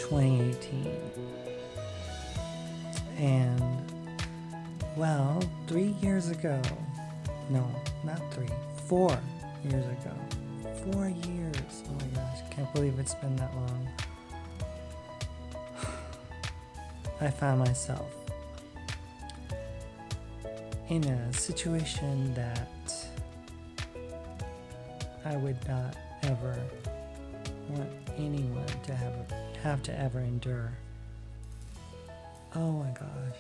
2018. And, well, 3 years ago, no, not 3, 4 years ago, 4 years, oh my gosh, I can't believe it's been that long. I found myself in a situation that I would not ever want anyone to have to ever endure. Oh my gosh.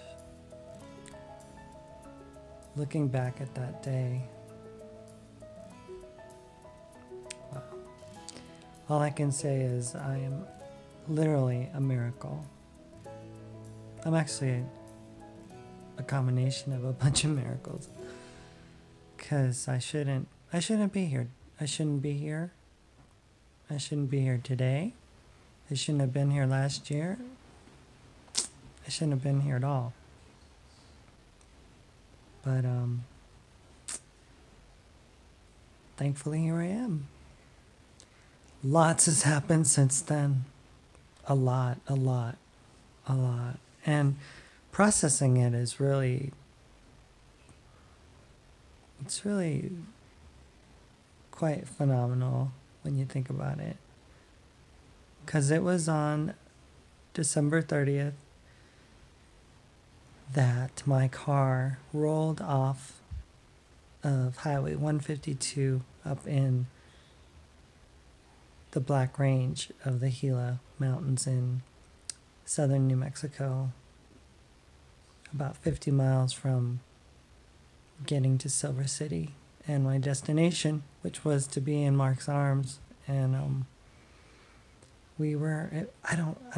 Looking back at that day, wow. All I can say is I am literally a miracle. I'm actually a combination of a bunch of miracles. 'Cause I shouldn't be here. I shouldn't be here. I shouldn't be here today. I shouldn't have been here last year. I shouldn't have been here at all. But thankfully here I am. Lots has happened since then. A lot. And processing it is it's really quite phenomenal when you think about it. 'Cause it was on December 30th that my car rolled off of Highway 152 up in the Black Range of the Gila Mountains in southern New Mexico, about 50 miles from getting to Silver City and my destination, which was to be in Mark's arms. And I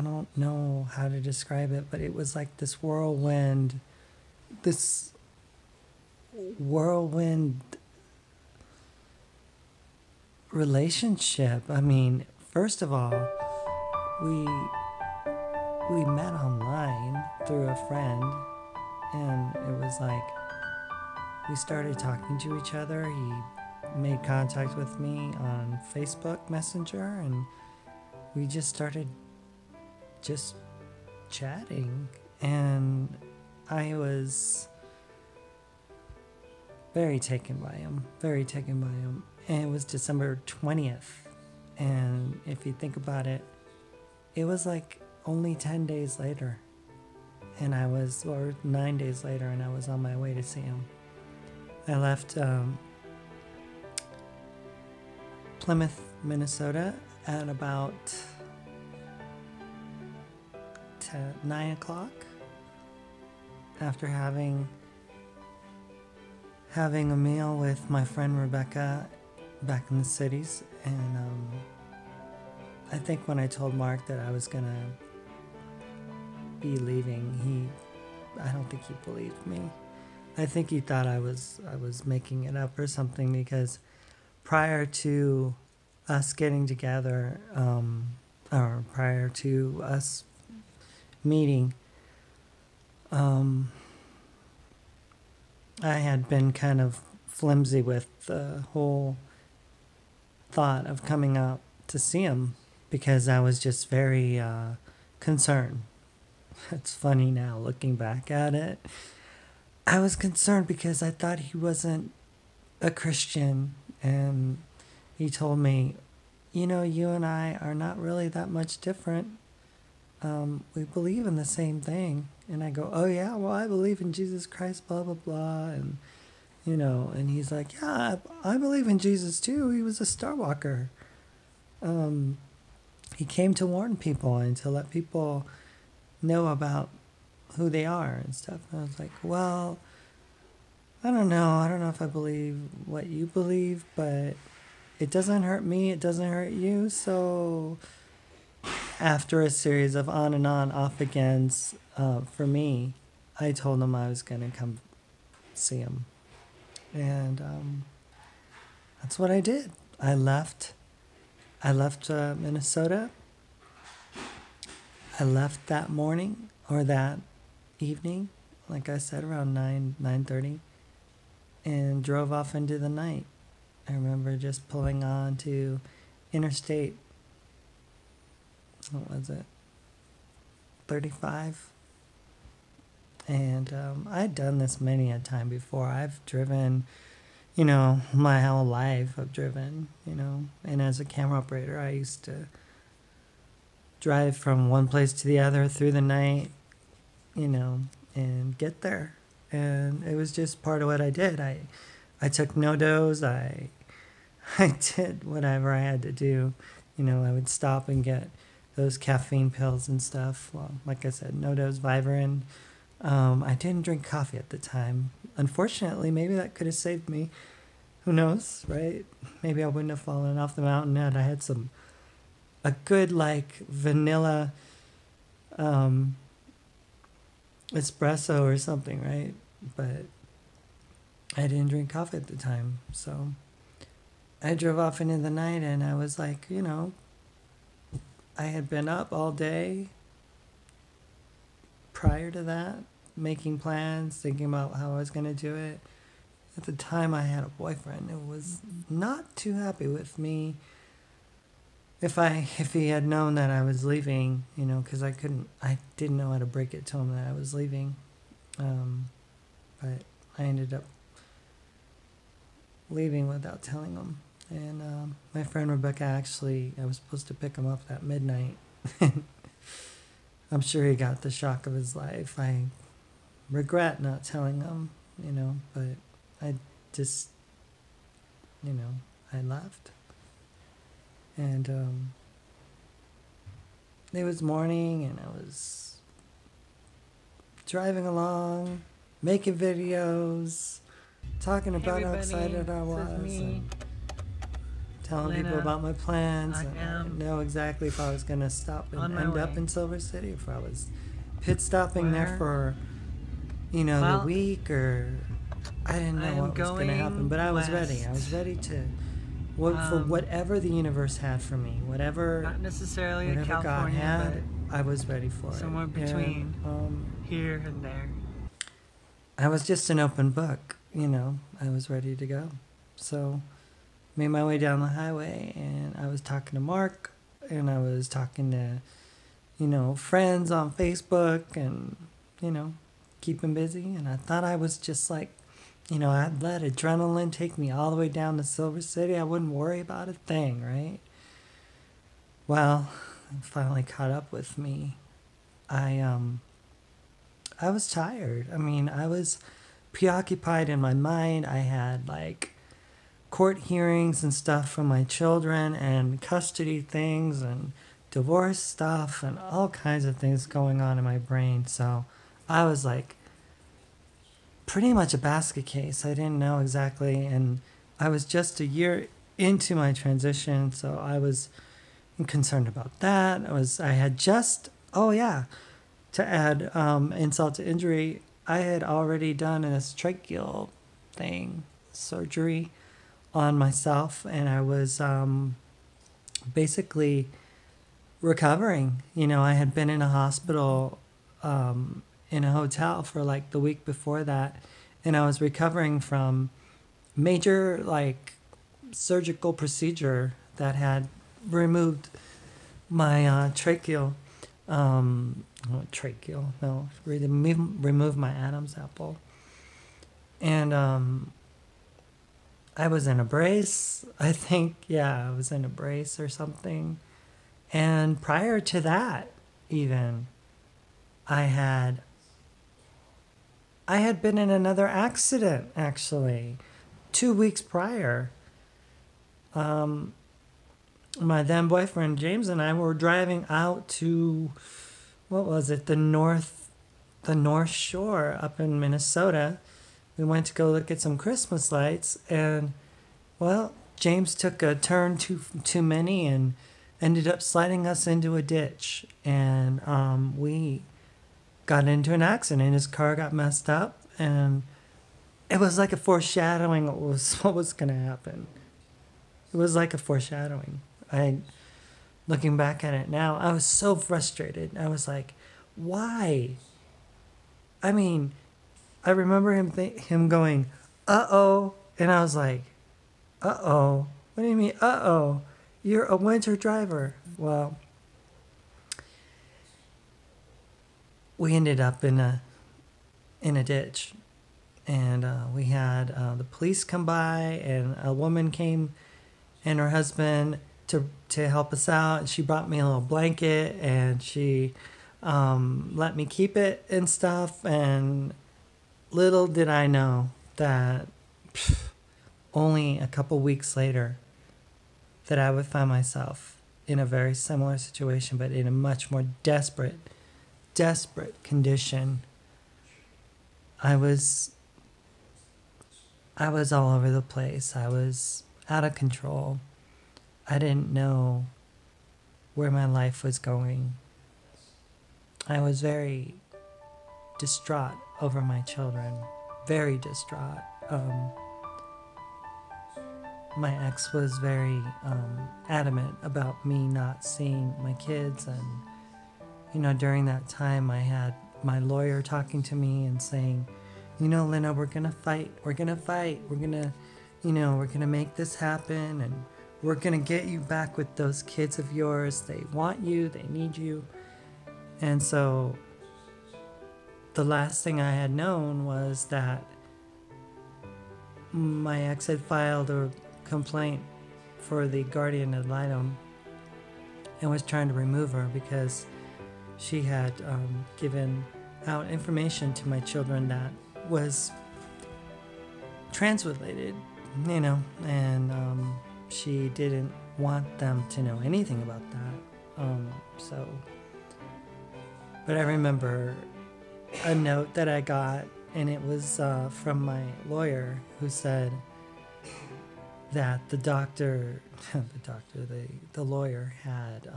don't know how to describe it, but it was like this whirlwind relationship. I mean, first of all, we met online through a friend, and it was like we started talking to each other. He made contact with me on Facebook Messenger, and we just started just chatting, and I was very taken by him. And it was December 20th, and if you think about it, it was like only 10 days later, or 9 days later, and I was on my way to see him. I left Plymouth, Minnesota at about 9 o'clock after having a meal with my friend Rebecca back in the cities. And I think when I told Mark that I was gonna be leaving, I don't think he believed me. I think he thought I was making it up or something, because prior to us getting together, or prior to us meeting, I had been kind of flimsy with the whole thought of coming out to see him, because I was just very concerned. It's funny now looking back at it. I was concerned because I thought he wasn't a Christian, and he told me, you and I are not really that much different. We believe in the same thing. And I go, oh yeah, well, I believe in Jesus Christ, blah, blah, blah. And, and he's like, yeah, I believe in Jesus too. He was a star walker. He came to warn people and to let people know about who they are and stuff. And I was like, well, I don't know if I believe what you believe, but it doesn't hurt me, it doesn't hurt you. So after a series of on and on, off agains, for me, I told him I was gonna come see him. And that's what I did. I left Minnesota. I left that morning, or that evening, like I said, around 9:30, and drove off into the night. I remember just pulling on to Interstate, what was it? 35. And I'd done this many a time before. I've driven, my whole life I've driven, and as a camera operator, I used to drive from one place to the other through the night, and get there. And it was just part of what I did. I took no dose. I did whatever I had to do. I would stop and get those caffeine pills and stuff. Well, like I said, no dose Vivarin. I didn't drink coffee at the time. Unfortunately, maybe that could have saved me. Who knows, right? Maybe I wouldn't have fallen off the mountain had I had a good like vanilla espresso or something, right? But I didn't drink coffee at the time, so I drove off into the night, and I was like, I had been up all day prior to that, making plans, thinking about how I was going to do it. At the time, I had a boyfriend who was not too happy with me. If he had known that I was leaving, because I didn't know how to break it to him that I was leaving. But I ended up leaving without telling him. And my friend Rebecca, actually, I was supposed to pick him up at midnight. I'm sure he got the shock of his life. I regret not telling him, but I just, I left. And it was morning, and I was driving along, making videos, talking about how excited I was, and telling people about my plans. And I didn't know exactly if I was going to stop and end up in Silver City, if I was pit stopping there for, the week, or I didn't know what was going to happen. But I was ready. I was ready to for whatever the universe had for me, whatever not necessarily whatever California, God had, I was ready for somewhere it. between here and there. I was just an open book, I was ready to go. So made my way down the highway, and I was talking to Mark, and I was talking to, friends on Facebook, and, keeping busy. And I thought I was just like, I'd let adrenaline take me all the way down to Silver City. I wouldn't worry about a thing, right? Well, it finally caught up with me. I was tired. I was preoccupied in my mind. I had like court hearings and stuff for my children, and custody things, and divorce stuff, and all kinds of things going on in my brain. So I was like pretty much a basket case. I didn't know exactly, and I was just a year into my transition, so I was concerned about that. I had just, to add insult to injury, I had already done this tracheal surgery on myself, and I was basically recovering. I had been in a hospital in a hotel for like the week before that, and I was recovering from major like surgical procedure that had removed my removed my Adam's apple. And I was in a brace, I think. I was in a brace or something. And prior to that, even, I had been in another accident, actually, 2 weeks prior. My then boyfriend James and I were driving out to, what was it, the North Shore up in Minnesota. We went to go look at some Christmas lights, and James took a turn too many and ended up sliding us into a ditch, and we got into an accident. His car got messed up, and it was like a foreshadowing of what was going to happen. It was like a foreshadowing. Looking back at it now, I was so frustrated. I was like, why? I remember him going, uh-oh, and I was like, uh-oh? What do you mean, uh-oh? You're a winter driver. Well, we ended up in a ditch, and we had the police come by, and a woman came and her husband to help us out. She brought me a little blanket, and she let me keep it and stuff. And little did I know that only a couple weeks later that I would find myself in a very similar situation, but in a much more desperate condition. I was all over the place. I was out of control. I didn't know where my life was going. I was very distraught over my children, very distraught. My ex was very adamant about me not seeing my kids, and during that time I had my lawyer talking to me and saying, Lynna, we're gonna fight, we're gonna make this happen, and we're gonna get you back with those kids of yours. They want you, they need you. And so the last thing I had known was that my ex had filed a complaint for the guardian ad litem and was trying to remove her because she had given out information to my children that was trans-related, and she didn't want them to know anything about that. But I remember a note that I got, and it was from my lawyer, who said that the lawyer had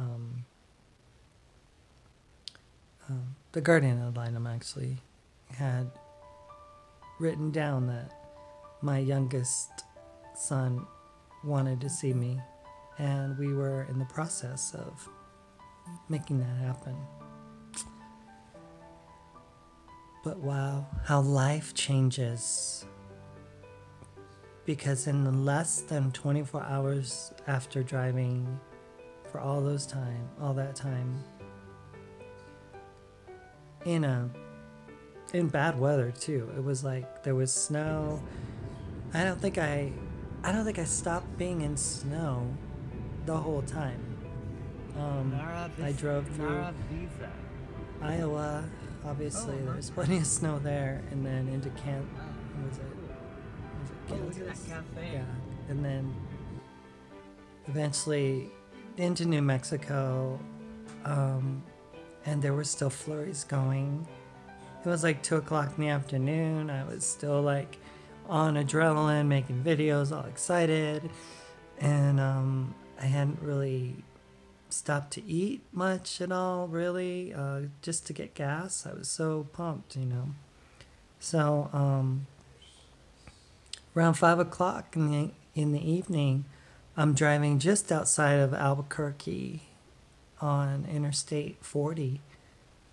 the guardian ad litem actually had written down that my youngest son wanted to see me, and we were in the process of making that happen. But wow, how life changes. Because in less than 24 hours after driving for all that time, in bad weather too. It was like there was snow. I don't think I stopped being in snow the whole time. I drove through Iowa. Obviously, there's plenty of snow there, and then into was it Kansas? Cafe. Yeah, and then eventually into New Mexico, and there were still flurries going. It was like 2:00 in the afternoon. I was still like on adrenaline, making videos, all excited, and I hadn't really stopped to eat much at all, really, just to get gas. I was so pumped, So around 5:00 in the evening, I'm driving just outside of Albuquerque on Interstate 40,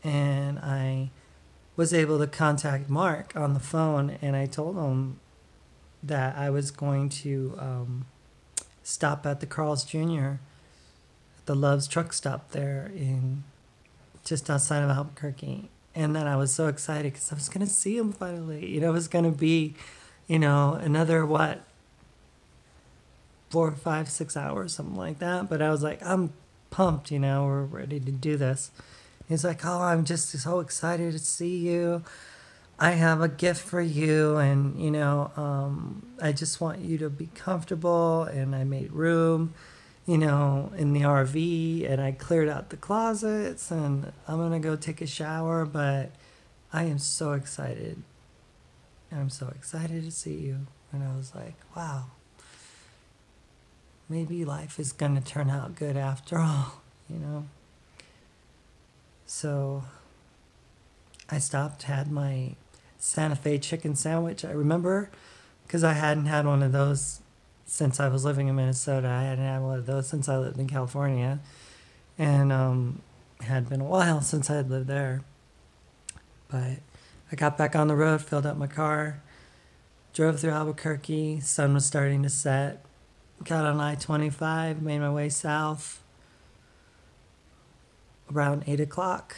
and I was able to contact Mark on the phone, and I told him that I was going to stop at the Carl's Jr., the Love's truck stop there just outside of Albuquerque. And then I was so excited because I was going to see him finally. It was going to be, another 4, 5, 6 hours, something like that. But I was like, I'm pumped, we're ready to do this. He's like, oh, I'm just so excited to see you. I have a gift for you, and, I just want you to be comfortable. And I made room, in the RV, and I cleared out the closets, and I'm going to go take a shower, but I am so excited. I'm so excited to see you. And I was like, wow, maybe life is going to turn out good after all, So I stopped, had my Santa Fe chicken sandwich. I remember, because I hadn't had one of those since I was living in Minnesota. I hadn't had one of those since I lived in California, and it had been a while since I had lived there. But I got back on the road, filled up my car, drove through Albuquerque. Sun was starting to set. Got on I-25, made my way south. Around 8:00,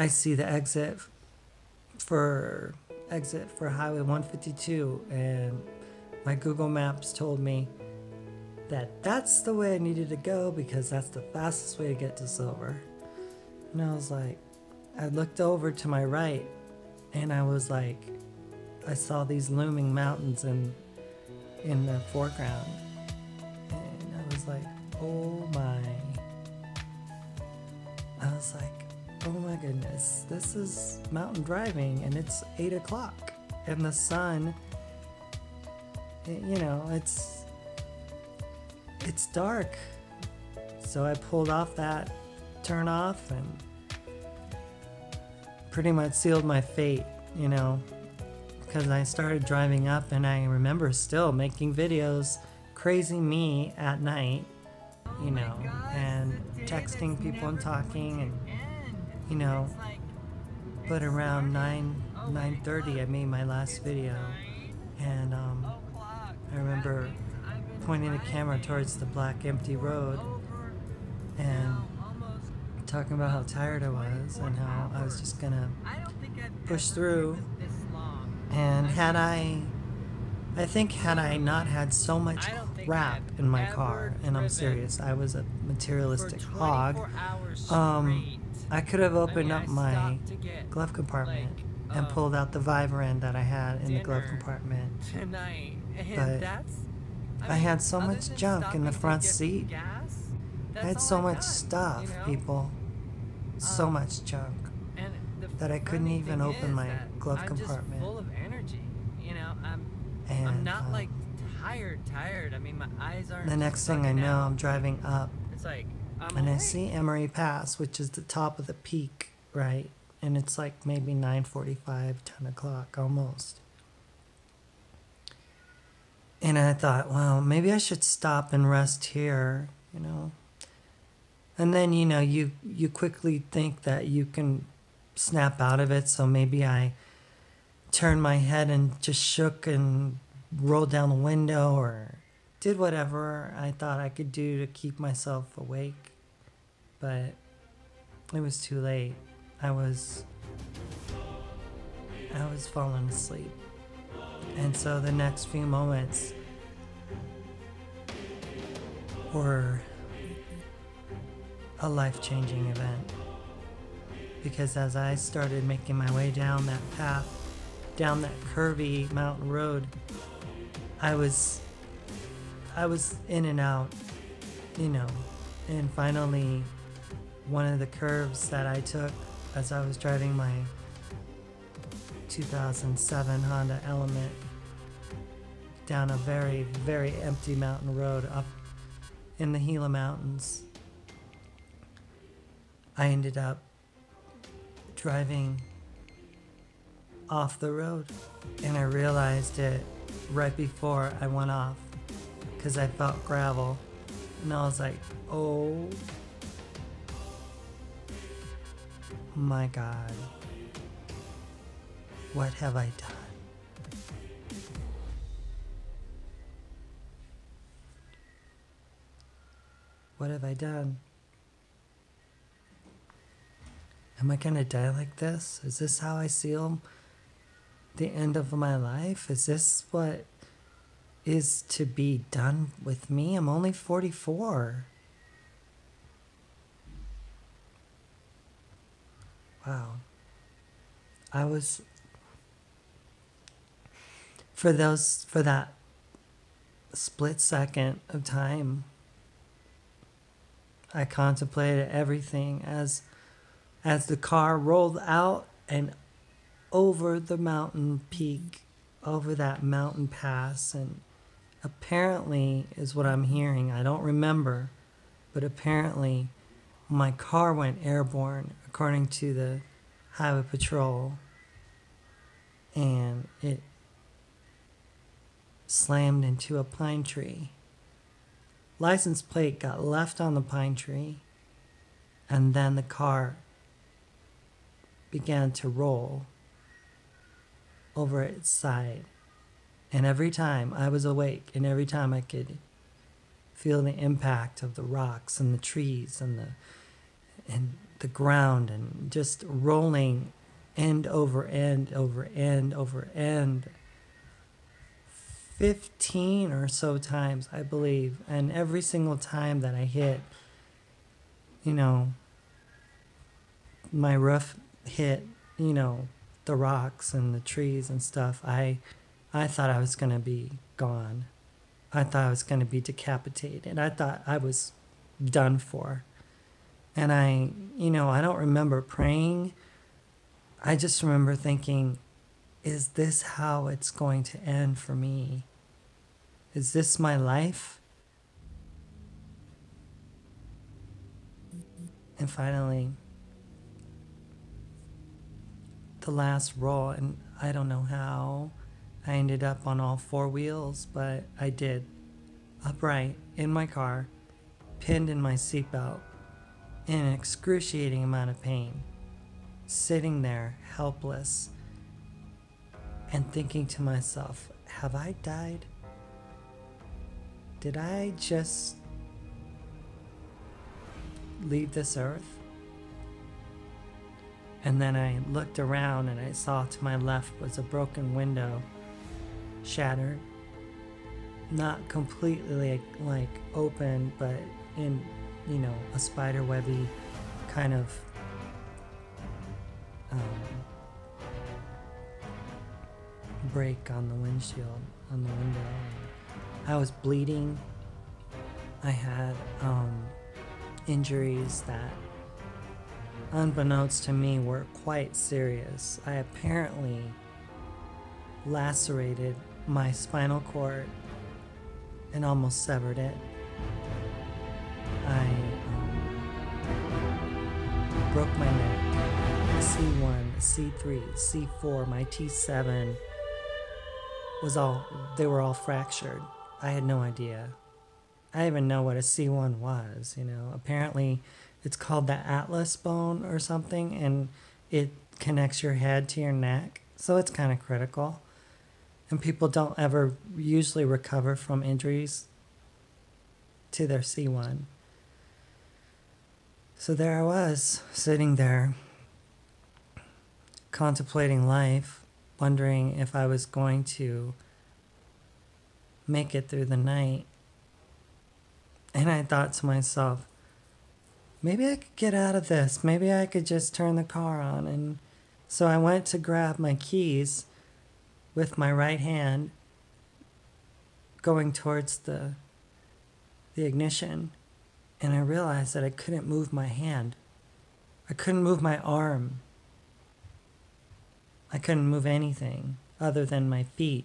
I see the for exit for Highway 152, and my Google Maps told me that that's the way I needed to go because that's the fastest way to get to Silver. And I was like, I looked over to my right, and I was like, I saw these looming mountains in the foreground, and I was like, oh my. I was like, oh my goodness, this is mountain driving, and it's 8 o'clock, and the sun, you know, it's dark. So I pulled off that turn off and pretty much sealed my fate, you know, because I started driving up, and I remember still making videos, crazy me at night, you know, and texting people and talking, and you know, but around 9:30 I made my last video, and I remember pointing the camera towards the black empty road and talking about how tired I was and how I was just gonna push through. And had I think had I not had so much crap in my car, and I'm serious, I was a materialistic hog, I could have opened up my glove compartment and pulled out the Vibrant that I had in the glove compartment. But I had so much junk in the front seat. I had so much stuff, people. So much junk that I couldn't even open my glove compartment. Full of energy. You know, I'm And not like tired. I mean, my eyes aren't. the next thing I know, I'm driving up, It's like and I see Emory Pass, which is the top of the peak, right? And it's like maybe 9:45, 10 o'clock almost. And I thought, well, maybe I should stop and rest here, you know. And then, you know, you quickly think that you can snap out of it. So maybe I turned my head and just shook and rolled down the window or did whatever I thought I could do to keep myself awake. But it was too late. I was falling asleep. And so the next few moments were a life-changing event. Because as I started making my way down that path, down that curvy mountain road, I was in and out, you know, and finally one of the curves that I took as I was driving my 2007 Honda Element down a very, very empty mountain road up in the Gila Mountains, I ended up driving off the road, and I realized it right before I went off because I felt gravel, and I was like, oh my God, what have I done? What have I done? Am I gonna die like this? Is this how I seal the end of my life? Is this what is to be done with me? I'm only 44. Wow. I was, for that split second of time, I contemplated everything as the car rolled out and over the mountain peak, over that mountain pass, and apparently is what I'm hearing. I don't remember, but apparently my car went airborne according to the highway patrol, and it slammed into a pine tree. License plate got left on the pine tree, and then the car began to roll over its side. And every time I was awake, and every time I could feel the impact of the rocks and the trees and and the ground and just rolling end over end over end over end 15 or so times, I believe. And every single time that I hit, you know, my roof hit, you know, the rocks and the trees and stuff, I thought I was going to be gone. I thought I was going to be decapitated. I thought I was done for. And I don't remember praying. I just remember thinking, is this how it's going to end for me? Is this my life? And finally, the last roll, and I don't know how I ended up on all four wheels, but I did. Upright in my car, pinned in my seatbelt, in an excruciating amount of pain, sitting there helpless and thinking to myself, have I died? Did I just leave this earth? And then I looked around and I saw to my left was a broken window, shattered, not completely like open, but in, a spider webby kind of break on the windshield, on the window. I was bleeding. I had injuries that, unbeknownst to me, were quite serious. I apparently lacerated my spinal cord and almost severed it. I broke my neck. C1, C3, C4, my T7 they were all fractured. I had no idea. I didn't even know what a C1 was, Apparently it's called the atlas bone or something, and it connects your head to your neck. So it's kind of critical. And people don't ever usually recover from injuries to their C1. So there I was, sitting there, contemplating life, wondering if I was going to make it through the night. And I thought to myself, maybe I could get out of this. Maybe I could just turn the car on. And so I went to grab my keys with my right hand, going towards the ignition. And I realized that I couldn't move my hand. I couldn't move my arm. I couldn't move anything other than my feet.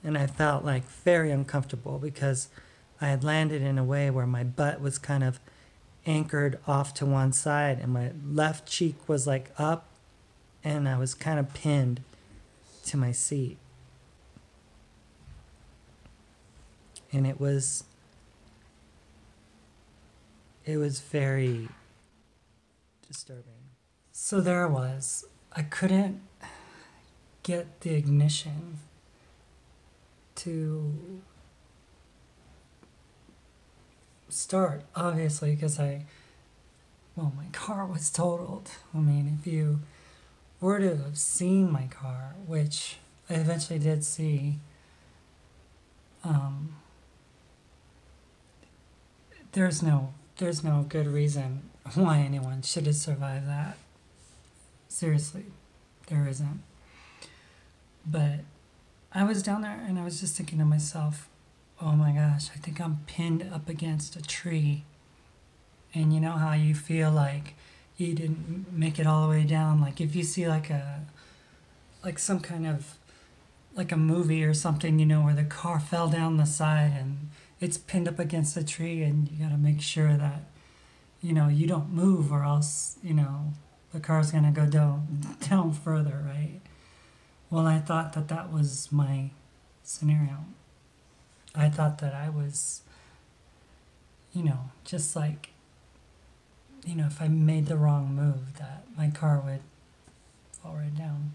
And I felt like very uncomfortable because I had landed in a way where my butt was kind of anchored off to one side and my left cheek was like up and I was kind of pinned to my seat. And it was very disturbing. So there I was. I couldn't get the ignition to start, obviously, because my car was totaled. I mean, if you were to have seen my car, which I eventually did see, there's no good reason why anyone should have survived that. Seriously, there isn't. But I was down there and I was just thinking to myself, oh my gosh, I think I'm pinned up against a tree. And you know how you feel like you didn't make it all the way down? Like if you see like some kind of, like a movie or something, where the car fell down the side and it's pinned up against a tree and you gotta make sure that, you don't move or else, the car's gonna go down further, right? Well, I thought that was my scenario. I thought that I was, just like, if I made the wrong move, that my car would fall right down.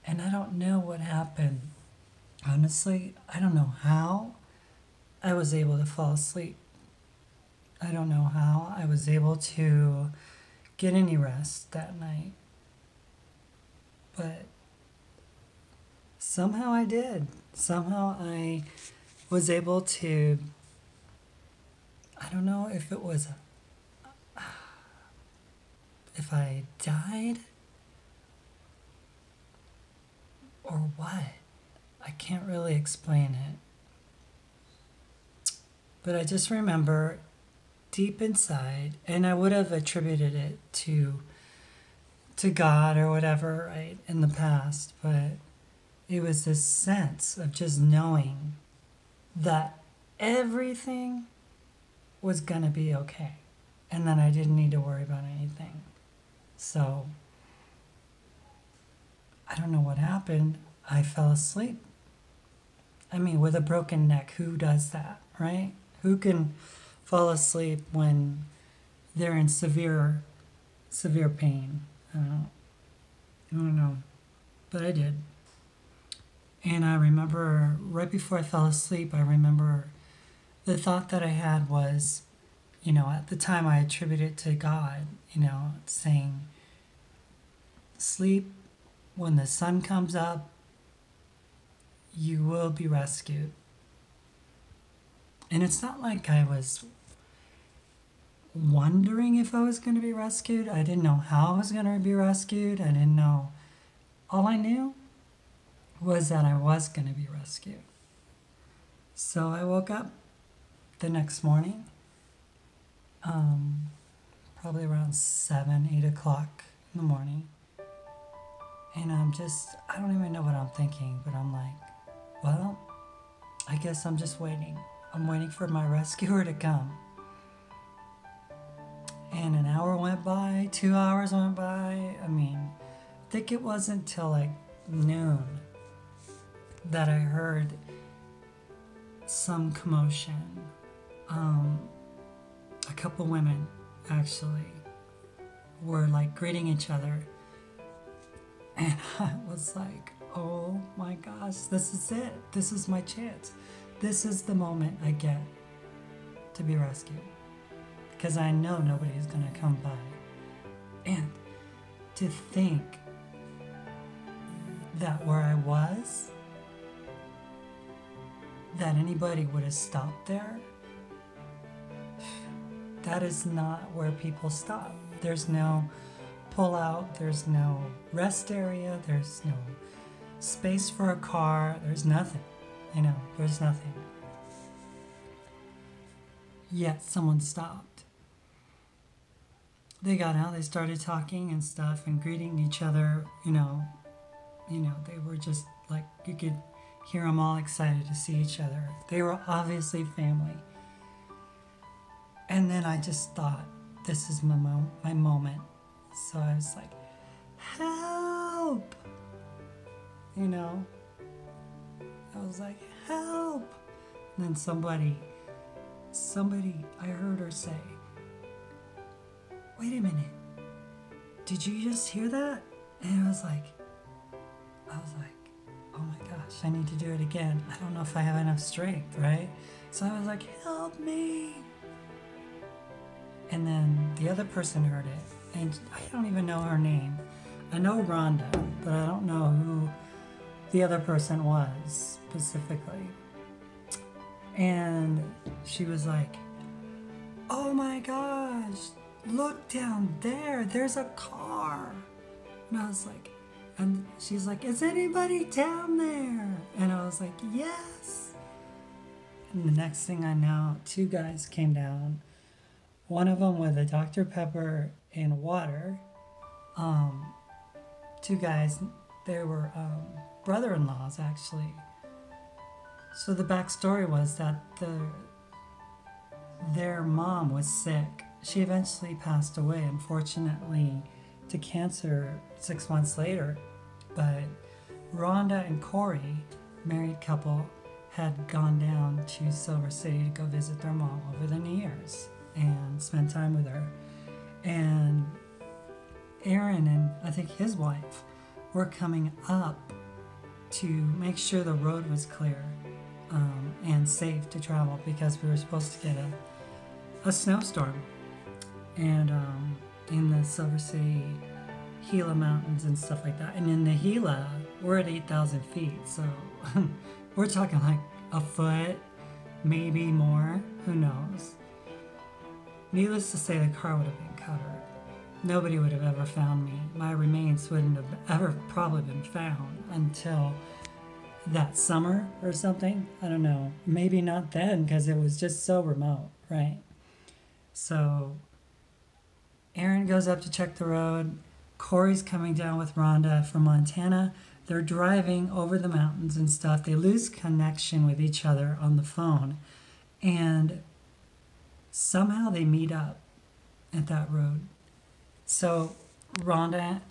And I don't know what happened. Honestly, I don't know how I was able to fall asleep. I don't know how I was able to get any rest that night, but somehow I did. Somehow I was able to, I don't know if it was, if I died or what. I can't really explain it. But I just remember deep inside, and I would have attributed it to God or whatever, right, in the past, but it was this sense of just knowing that everything was gonna be okay, and that I didn't need to worry about anything. So I don't know what happened. I fell asleep. I mean, with a broken neck, who does that, right? Who can fall asleep when they're in severe pain? I don't know, but I did. And I remember right before I fell asleep, I remember the thought that I had was, at the time I attributed it to God, saying, sleep, when the sun comes up, you will be rescued. And it's not like I was wondering if I was going to be rescued. I didn't know how I was going to be rescued. I didn't know. All I knew was that I was going to be rescued. So I woke up the next morning, probably around 7, 8 o'clock in the morning. And I don't even know what I'm thinking, but I'm like, well, I guess I'm just waiting. I'm waiting for my rescuer to come. And an hour went by, 2 hours went by. I think it wasn't till like noon that I heard some commotion. A couple women actually were like greeting each other. And I was like, oh my gosh, this is it. This is my chance. This is the moment I get to be rescued. Because I know nobody's going to come by. And to think that where I was, that anybody would have stopped there, that is not where people stop. There's no pull out, there's no rest area, there's no space for a car, there's nothing, there's nothing. Yet someone stopped. They got out, they started talking and stuff and greeting each other, they were just like, you could hear them all excited to see each other. They were obviously family. And then I just thought, this is my moment. So I was like, help! I was like, help! And then somebody, I heard her say, wait a minute, did you just hear that? And I was like, oh my gosh, I need to do it again. I don't know if I have enough strength, right? So I was like, help me! And then the other person heard it, and I don't even know her name. I know Rhonda, but I don't know who the other person was specifically. And she was like, oh my gosh, look down there, there's a car. And I was like, and she's like, is anybody down there? And I was like, yes. And the next thing I know, 2 guys came down. One of them with a Dr. Pepper and water. 2 guys, they were brother-in-laws actually. So the backstory was that their mom was sick. She eventually passed away, unfortunately, to cancer 6 months later. But Rhonda and Corey, married couple, had gone down to Silver City to go visit their mom over the New Year's and spend time with her. And Aaron and I think his wife were coming up to make sure the road was clear and safe to travel because we were supposed to get a snowstorm. And in the Silver City Gila Mountains and stuff like that. And in the Gila, we're at 8,000 feet. So we're talking like a foot, maybe more. Who knows? Needless to say, the car would have been covered. Nobody would have ever found me. My remains wouldn't have ever probably been found until that summer or something. I don't know. Maybe not then because it was just so remote, right? So Aaron goes up to check the road. Corey's coming down with Rhonda from Montana. They're driving over the mountains and stuff. They lose connection with each other on the phone. And somehow they meet up at that road. So Rhonda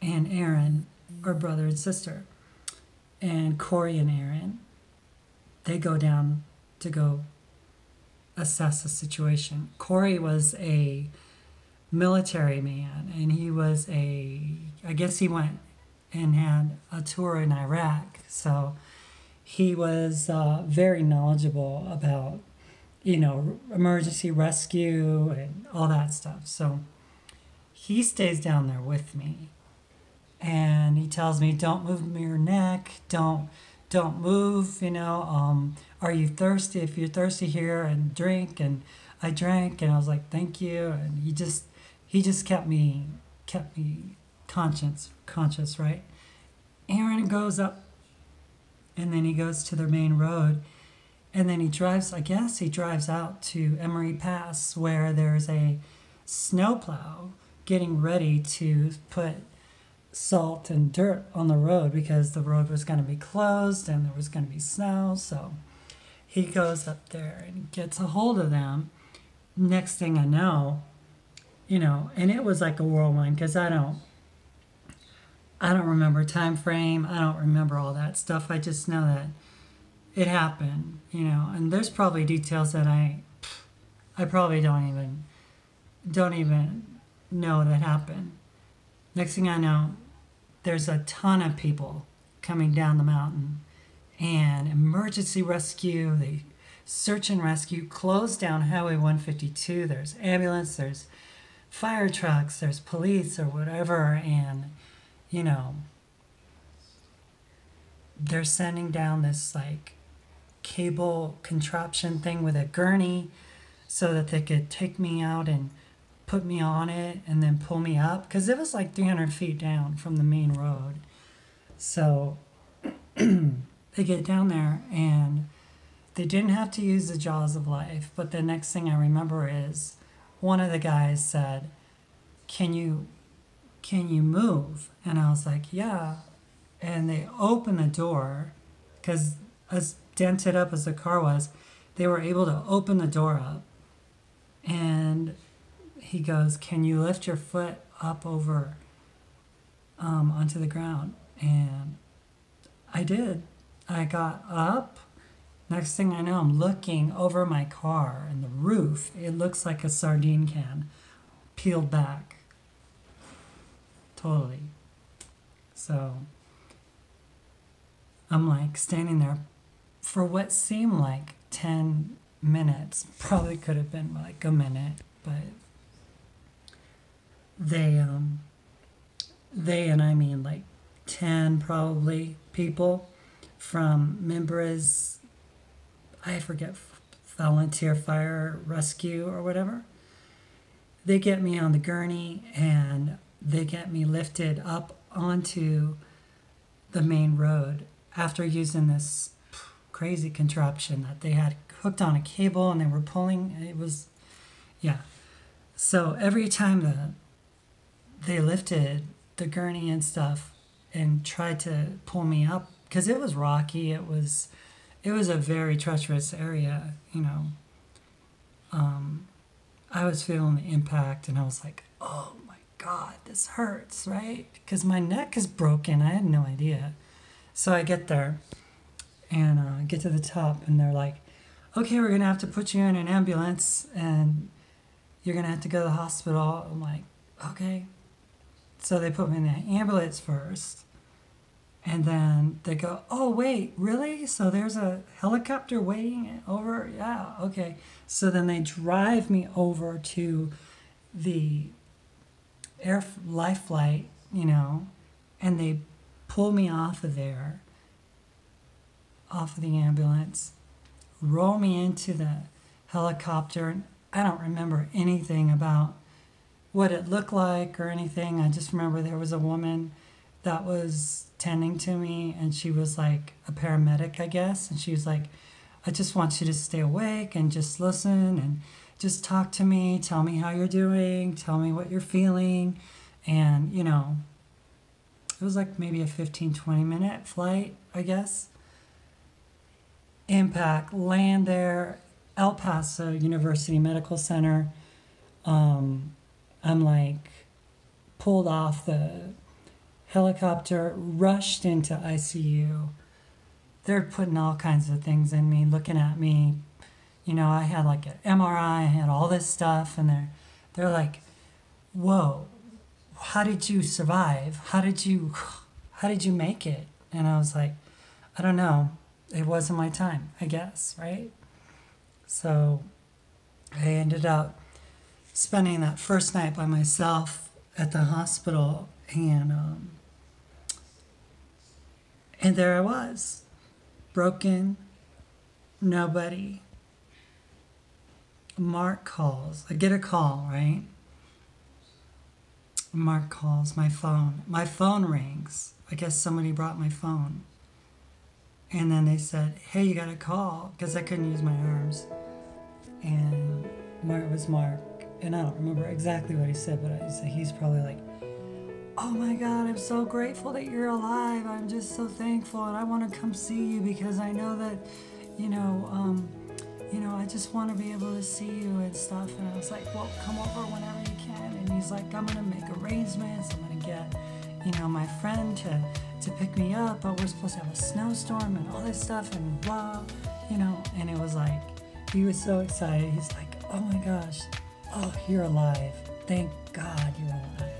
and Aaron are brother and sister. And Corey and Aaron, they go down to go assess the situation. Corey was a military man, and I guess he went and had a tour in Iraq. So he was very knowledgeable about, emergency rescue and all that stuff. So he stays down there with me, and he tells me, "Don't move your neck. Don't move. Are you thirsty? If you're thirsty here, and drink." And I drank, and I was like, "Thank you." And he just kept me conscious, right? Aaron goes up, and then he goes to the main road, and then he drives out to Emery Pass, where there's a snowplow getting ready to put salt and dirt on the road because the road was going to be closed and there was going to be snow. So he goes up there and gets a hold of them. Next thing I know, and it was like a whirlwind because I don't remember time frame. I don't remember all that stuff. I just know that it happened, and there's probably details that I probably don't even know that happened. Next thing I know, there's a ton of people coming down the mountain, and emergency rescue, they search and rescue, close down Highway 152. There's ambulance, there's fire trucks, there's police or whatever, and they're sending down this like cable contraption thing with a gurney so that they could take me out and put me on it and then pull me up because it was like 300 feet down from the main road. So they get down there and they didn't have to use the jaws of life. But the next thing I remember is one of the guys said, can you move? And I was like, yeah. And they opened the door because as dented up as the car was, they were able to open the door up. And he goes, can you lift your foot up over onto the ground? And I did. I got up. Next thing I know, I'm looking over my car and the roof. It looks like a sardine can peeled back. Totally. So I'm like standing there for what seemed like 10 minutes. Probably could have been like a minute, but they and I mean like 10 probably people from members, I forget, volunteer fire rescue or whatever. They get me on the gurney and they get me lifted up onto the main road after using this crazy contraption that they had hooked on a cable and they were pulling. It was, yeah. So every time they lifted the gurney and stuff and tried to pull me up, because it was rocky, it was a very treacherous area, I was feeling the impact and I was like, oh my God, this hurts, right? Because my neck is broken. I had no idea. So I get there and get to the top and they're like, okay, we're going to have to put you in an ambulance and you're going to have to go to the hospital. I'm like, okay. So they put me in the ambulance first. And then they go, oh, wait, really? So there's a helicopter waiting over? Yeah, okay. So then they drive me over to the air life flight, and they pull me off of there, off of the ambulance, roll me into the helicopter. And I don't remember anything about what it looked like or anything. I just remember there was a woman that was tending to me, and she was like a paramedic, I guess. And she was like, I just want you to stay awake and just listen and just talk to me. Tell me how you're doing. Tell me what you're feeling. And, it was like maybe a 15, 20-minute flight, I guess. Impact, land there, El Paso University Medical Center. I'm like pulled off the helicopter, rushed into ICU. They're putting all kinds of things in me, looking at me. I had like an MRI, I had all this stuff, and they're like, "Whoa, how did you survive? How did you make it?" And I was like, "I don't know. It wasn't my time, I guess, right?" So I ended up spending that first night by myself at the hospital, and there I was, broken, nobody. Mark calls. I get a call, right? Mark calls my phone. My phone rings. I guess somebody brought my phone. And then they said, hey, you got a call, because I couldn't use my arms. And it was Mark. And I don't remember exactly what he said, but he's probably like, oh my God, I'm so grateful that you're alive. I'm just so thankful, and I want to come see you because I know that, I just want to be able to see you and stuff. And I was like, well, come over whenever you can. And he's like, I'm going to make arrangements. I'm going to get, my friend to pick me up. But we're supposed to have a snowstorm and all this stuff and blah, And it was like, he was so excited. He's like, oh my gosh, oh, you're alive. Thank God you're alive,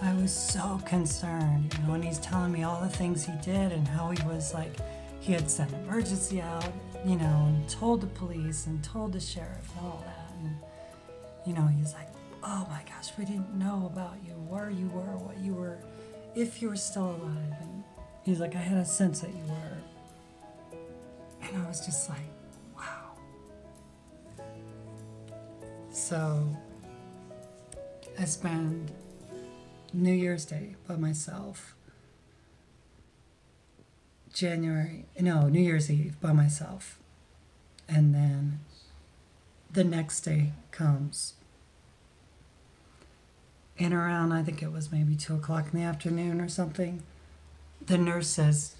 I was so concerned, and he's telling me all the things he did and how he was like, he had sent emergency out, and told the police and told the sheriff and all that. And, he's like, oh my gosh, we didn't know about you, where you were, what you were, if you were still alive. And he's like, I had a sense that you were. And I was just like, wow. So I spent New Year's Day by myself. New Year's Eve by myself. And then the next day comes. And around, I think it was maybe 2 o'clock in the afternoon or something, the nurse says,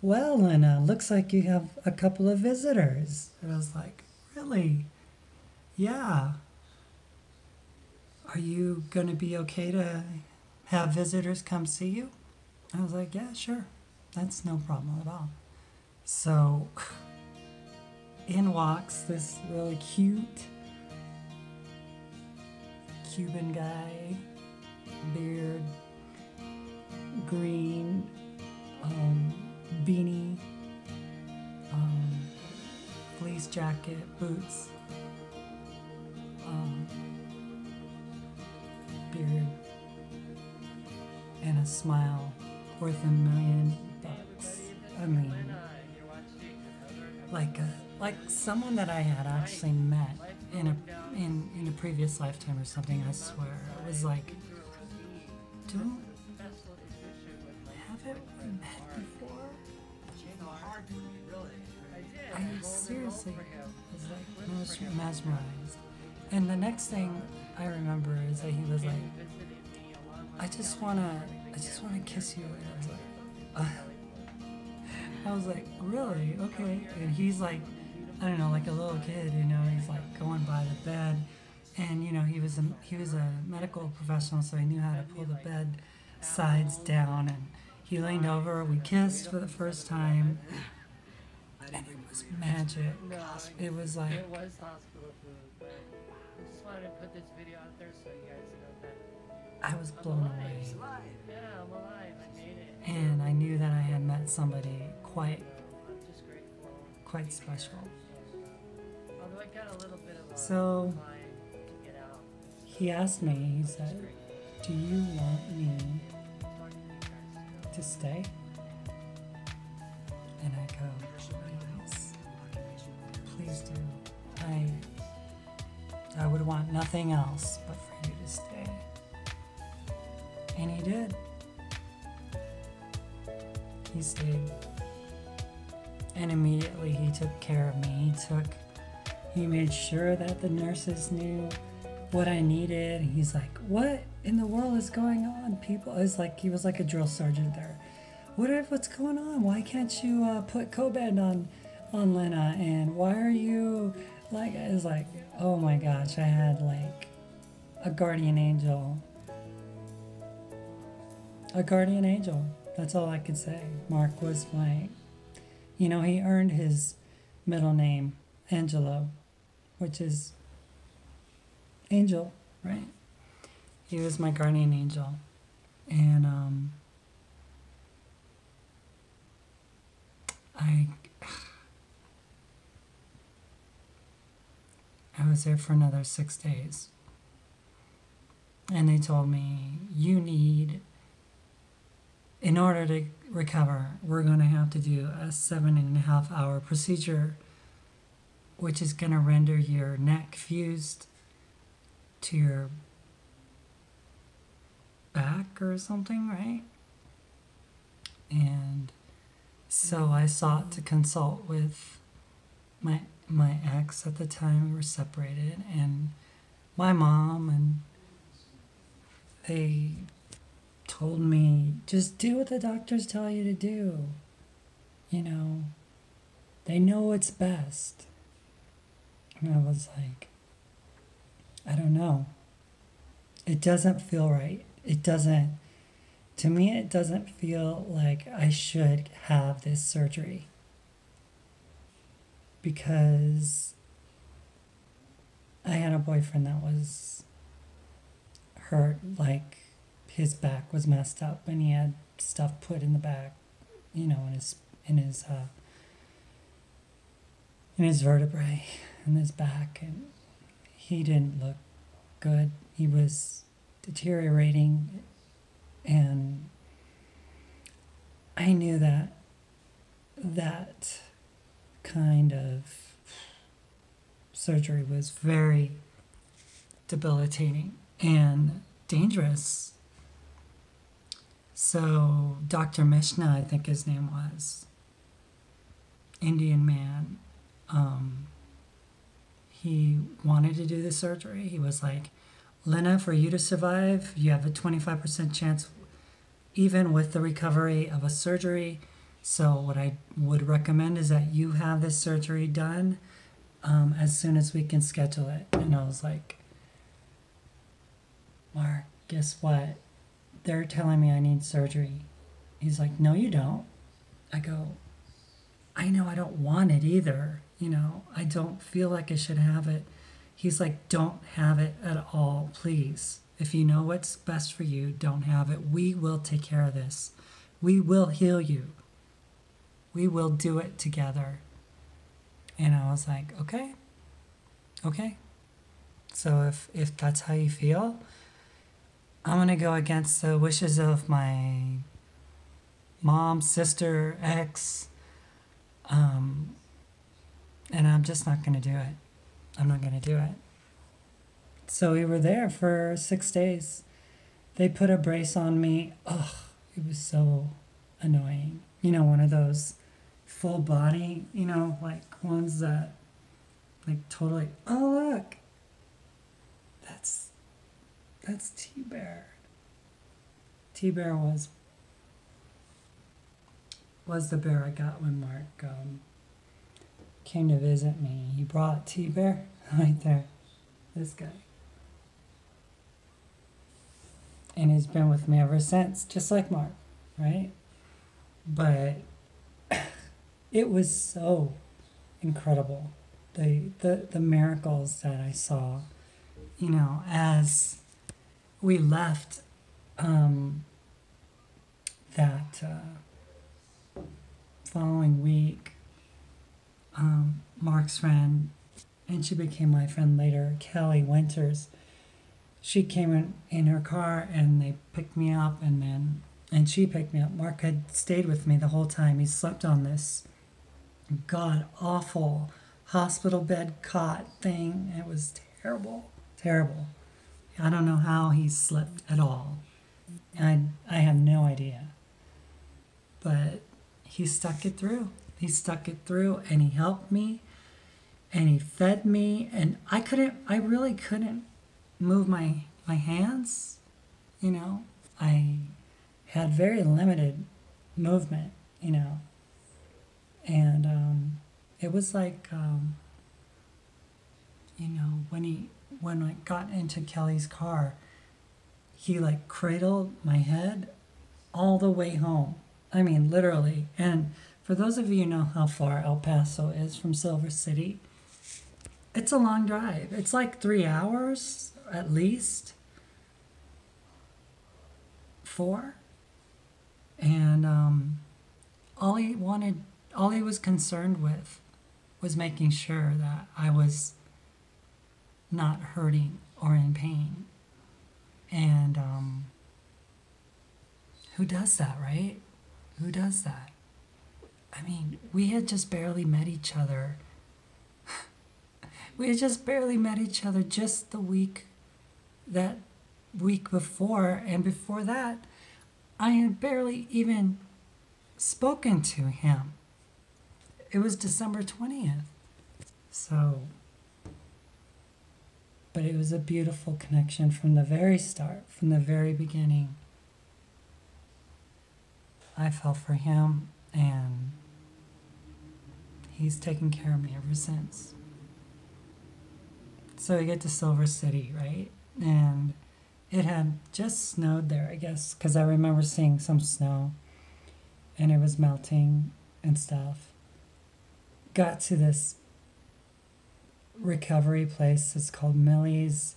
well, Lynna, looks like you have a couple of visitors. And I was like, really? Yeah. Are you going to be okay to have visitors come see you? I was like, yeah, sure. That's no problem at all. So in walks this really cute Cuban guy, beard, green, beanie, fleece jacket, boots, beard, and a smile worth $1,000,000. I mean, like someone that I had actually met in a previous lifetime or something. I swear, it was like, haven't we met before? I seriously was like mesmerized. And the next thing I remember is that he was like, I just wanna kiss you. And I was like, really? Okay. And he's like, I don't know, like a little kid, he's like going by the bed, and he was a medical professional, so he knew how to pull the bed sides down, and he leaned over, we kissed for the first time, and it was magic. It was like, It was hospital food, but I just wanted to put this video out there so you guys know that I was blown away. Yeah, I'm alive. I made it. And I knew that I had met somebody quite, I'm just grateful. quite special. Although I got a little bit of a So climb to get out. he asked me, he said, "Do you want me to stay?" And I go, "Please, please do. I would want nothing else but for you to stay." And he did. He stayed. And immediately he took care of me. He made sure that the nurses knew what I needed. He's like, "What in the world is going on, people?" It's like he was like a drill sergeant there. What's going on? Why can't you put Cobed on Lynna? And why are you like? It's like, oh my gosh, I had like a guardian angel. A guardian angel. That's all I could say. Mark was my, he earned his middle name, Angelo, which is angel, right? He was my guardian angel. And I was there for another 6 days. And they told me, in order to recover, we're going to have to do a 7.5 hour procedure, which is going to render your neck fused to your back or something, right? And so I sought to consult with my ex at the time. We were separated, and my mom, and they told me, just do what the doctors tell you to do. They know what's best. And I was like, I don't know. It doesn't feel right. To me, it doesn't feel like I should have this surgery. Because I had a boyfriend that was hurt, like his back was messed up and he had stuff put in the back, in his vertebrae, in his back, and he didn't look good. He was deteriorating, and I knew that kind of surgery was very debilitating and dangerous. So Dr. Mishna, I think his name was, Indian man, he wanted to do the surgery. He was like, "Lynna, for you to survive, you have a 25% chance even with the recovery of a surgery. So what I would recommend is that you have this surgery done as soon as we can schedule it." And I was like, "Mark, guess what? They're telling me I need surgery." He's like, "No, you don't." I go, "I know I don't want it either. I don't feel like I should have it." He's like, "Don't have it at all, please. If you know what's best for you, don't have it. We will take care of this. We will heal you. We will do it together." And I was like, okay. So if that's how you feel, I'm going to go against the wishes of my mom, sister, ex, and I'm just not going to do it. I'm not going to do it. So we were there for 6 days. They put a brace on me. Ugh, it was so annoying. One of those full body, like ones that, like, totally, oh, look, that's T-Bear. T-Bear was the bear I got when Mark came to visit me. He brought T-Bear right there, this guy. And he's been with me ever since, just like Mark, right? But it was so incredible, the miracles that I saw, as we left um, that following week, Mark's friend, and she became my friend later, Kelly Winters, she came in her car and they picked me up, and she picked me up. Mark had stayed with me the whole time. He slept on this god awful hospital bed cot thing. It was terrible, terrible. I don't know how he slept at all. I have no idea. But he stuck it through. He stuck it through, and he helped me, and he fed me, and I really couldn't move my hands, you know. I had very limited movement, you know. And it was like, you know, when I got into Kelly's car, he like cradled my head all the way home. I mean, literally. And for those of you who know how far El Paso is from Silver City, it's a long drive. It's like 3 hours at least. 4. And all he was concerned with was making sure that I was not hurting or in pain. And who does that, right? Who does that? I mean, we had just barely met each other. We had just barely met each other just that week before, and before that, I had barely even spoken to him. It was December 20th. So, but it was a beautiful connection from the very start, from the very beginning. I fell for him, and he's taken care of me ever since. So we get to Silver City, right? And it had just snowed there, I guess, because I remember seeing some snow, and it was melting and stuff. Got to this recovery place. It's called Millie's.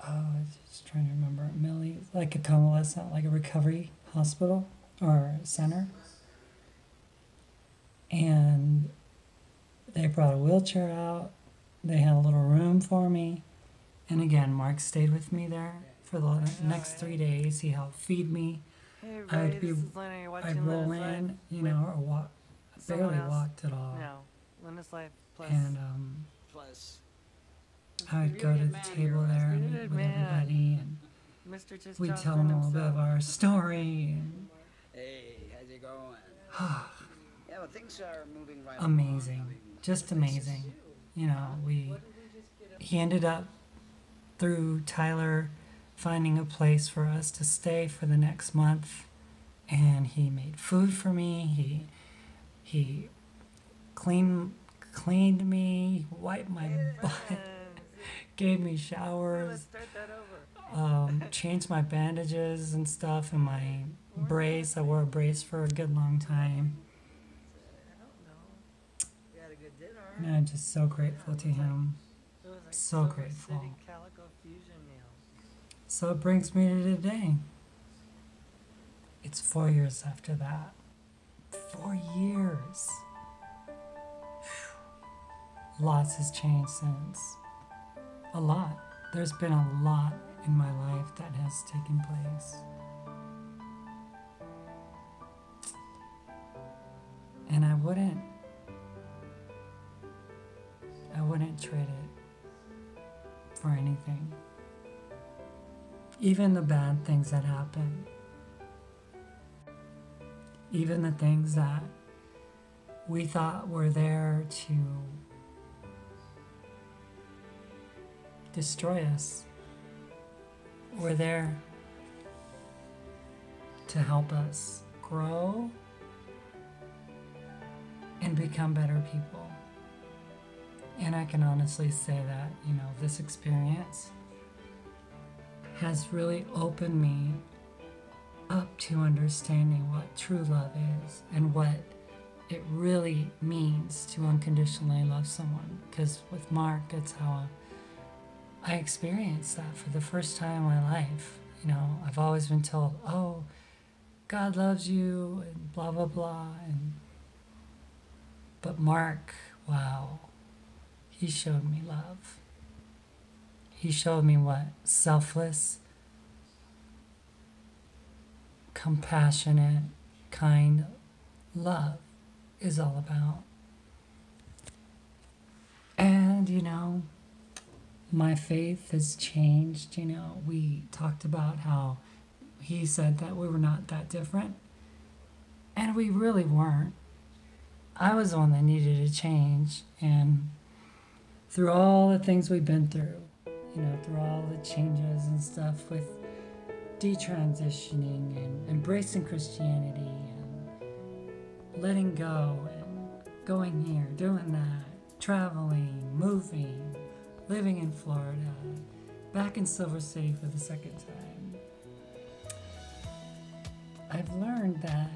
Oh, I'm just trying to remember. Millie's, like a convalescent, like a recovery hospital or center. And they brought a wheelchair out. They had a little room for me. And again, Mark stayed with me there for the next 3 days. He helped feed me. Hey I everybody, would be, this is Lynna. You're watching I'd roll Lynna's Life in, you with know, or walk. someone Barely else. walked at all. No, Lynna's Life Plus. And Plus, I would go to the table there and eat Bearded with man. everybody, and Mr. Just we'd tell them a little bit of our story. And hey, how's it going? Yeah, well, things are moving right amazing, along. I mean, just amazing. You know, he ended up through Tyler finding a place for us to stay for the next month, and he made food for me. He cleaned me, wiped my butt, gave me Let's showers, start that over. changed my bandages and stuff, and my brace. I wore a brace for a good long time. I don't know. We had a good dinner. And I'm just so grateful to him. It was like So Silver grateful. City Calico Fusion meal. So it brings me to today. It's 4 years after that. 4 years. Phew. Lots has changed since. A lot. There's been a lot in my life that has taken place. And I wouldn't trade it for anything. Even the bad things that happen. Even the things that we thought were there to destroy us, were there to help us grow and become better people. And I can honestly say that, you know, this experience has really opened me up to understanding what true love is and what it really means to unconditionally love someone. Because with Mark, that's how I experienced that for the first time in my life. You know, I've always been told, oh, God loves you and blah, blah, blah. But Mark, wow, he showed me love. He showed me what selfless, compassionate, kind love is all about. And, you know, my faith has changed. You know, we talked about how he said that we were not that different, and we really weren't. I was the one that needed to change, and through all the things we've been through, you know, through all the changes and stuff with detransitioning and embracing Christianity and letting go and going here, doing that, traveling, moving, living in Florida, back in Silver City for the second time. I've learned that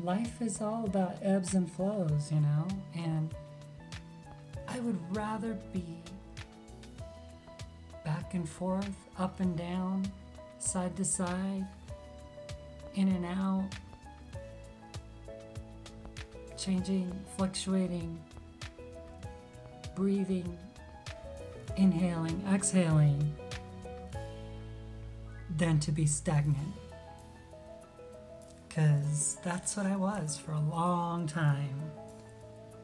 life is all about ebbs and flows, you know, and I would rather be back and forth, up and down, side to side, in and out, changing, fluctuating, breathing, inhaling, exhaling, than to be stagnant. Because that's what I was for a long time.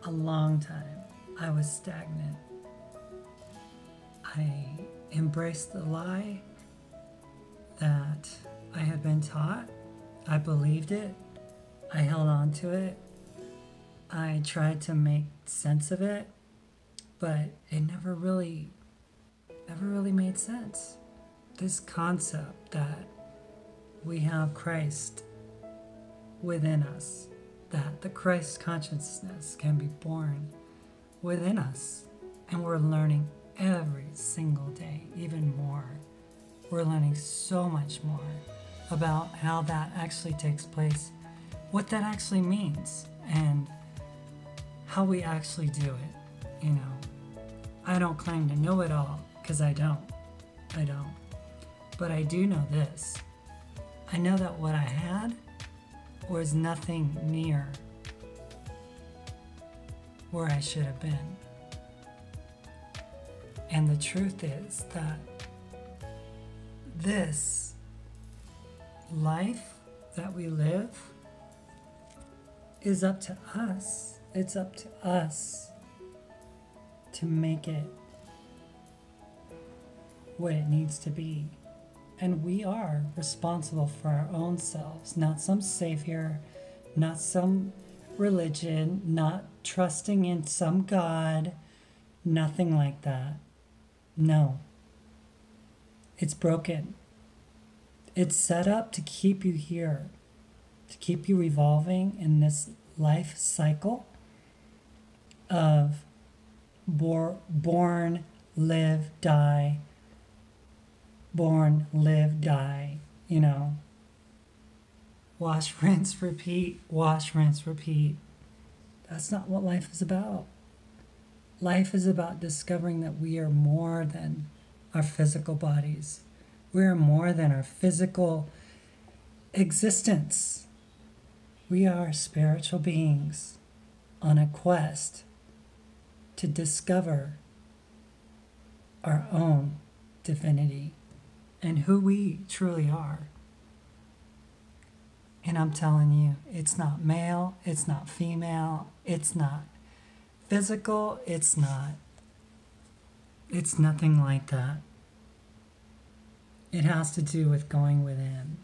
A long time. I was stagnant. I embraced the lie that I had been taught. I believed it. I held on to it. I tried to make sense of it, but it never really made sense. This concept that we have Christ within us, that the Christ consciousness can be born within us, and we're learning every single day, even more. We're learning so much more about how that actually takes place, what that actually means, and how we actually do it. You know, I don't claim to know it all, because I don't. But I do know this. I know that what I had was nothing near where I should have been. And the truth is that this life that we live is up to us. It's up to us to make it what it needs to be. And we are responsible for our own selves, not some savior, not some religion, not trusting in some God, nothing like that. No. It's broken. It's set up to keep you here, to keep you revolving in this life cycle of born, live, die, born, live, die, you know. Wash, rinse, repeat, wash, rinse, repeat. That's not what life is about. Life is about discovering that we are more than our physical bodies. We are more than our physical existence. We are spiritual beings on a quest to discover our own divinity and who we truly are. And I'm telling you, it's not male, it's not female, it's not physical, it's nothing like that. It has to do with going within.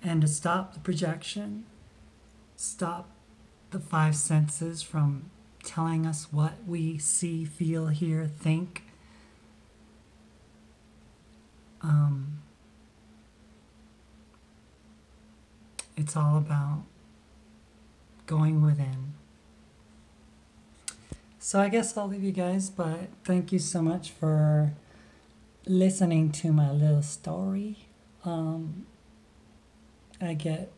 And to stop the projection, stop the five senses from telling us what we see, feel, hear, think. It's all about going within. So I guess I'll leave you guys, but thank you so much for listening to my little story. I get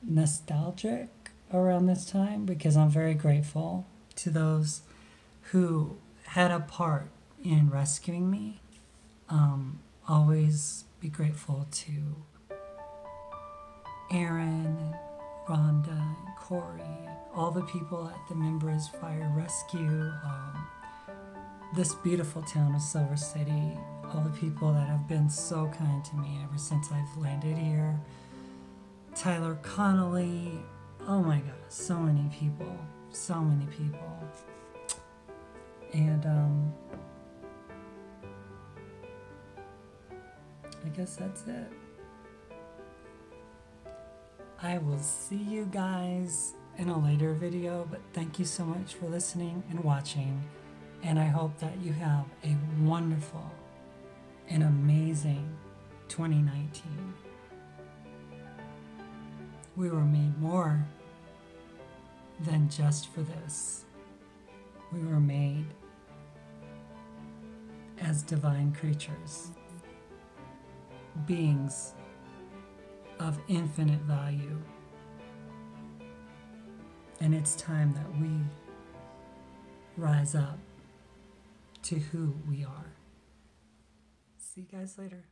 nostalgic around this time because I'm very grateful to those who had a part in rescuing me. Always be grateful to Aaron, and Rhonda, and Corey, and all the people at the Members Fire Rescue, this beautiful town of Silver City, all the people that have been so kind to me ever since I've landed here. Tyler Connolly, oh my God, so many people, so many people. And I guess that's it. I will see you guys in a later video, but thank you so much for listening and watching, and I hope that you have a wonderful and amazing 2019. We were made more than just for this. We were made as divine creatures, beings of infinite value. And it's time that we rise up to who we are. See you guys later.